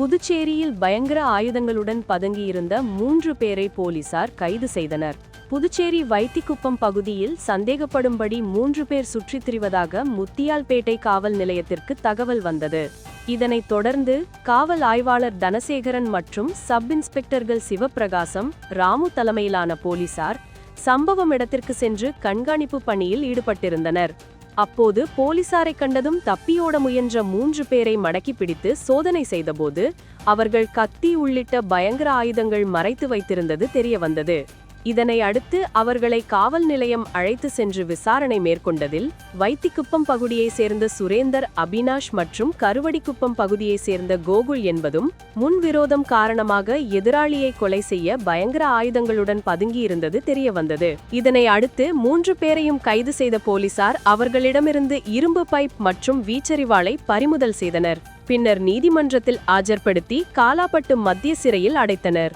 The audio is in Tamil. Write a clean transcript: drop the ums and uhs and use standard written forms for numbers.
புதுச்சேரியில் பயங்கர ஆயுதங்களுடன் பதுங்கியிருந்த 3 பேரை போலீசார் கைது செய்தனர். புதுச்சேரி வைத்திக்குப்பம் பகுதியில் சந்தேகப்படும்படி 3 பேர் சுற்றித் திரிவதாக முத்தியால்பேட்டை காவல் நிலையத்திற்கு தகவல் வந்தது. இதனைத் தொடர்ந்து காவல் ஆய்வாளர் தனசேகரன் மற்றும் சப் இன்ஸ்பெக்டர்கள் சிவப்பிரகாசம், ராமு தலைமையிலான போலீசார் சம்பவம் இடத்திற்கு சென்று கண்காணிப்பு பணியில் ஈடுபட்டிருந்தனர். அப்போது போலீசாரை கண்டதும் தப்பியோட முயன்ற 3 பேரை மடக்கி பிடித்து சோதனை செய்தபோது அவர்கள் கத்தி உள்ளிட்ட பயங்கர ஆயுதங்கள் மறைத்து வைத்திருந்தது தெரியவந்தது. இதனை அடுத்து அவர்களை காவல் நிலையம் அழைத்து சென்று விசாரணை மேற்கொண்டதில் வைத்திக்குப்பம் பகுதியைச் சேர்ந்த சுரேந்தர், அபினாஷ் மற்றும் கருவடிக்குப்பம் பகுதியைச் சேர்ந்த கோகுல் என்பதும் முன்விரோதம் காரணமாக எதிராளியை கொலை செய்ய பயங்கர ஆயுதங்களுடன் பதுங்கியிருந்தது தெரியவந்தது. இதனை அடுத்து 3 பேரையும் கைது செய்த போலீசார் அவர்களிடமிருந்து இரும்பு பைப் மற்றும் வீச்சரிவாளை பறிமுதல் செய்தனர். பின்னர் நீதிமன்றத்தில் ஆஜர்படுத்தி காலாப்பட்டு மத்திய சிறையில் அடைத்தனர்.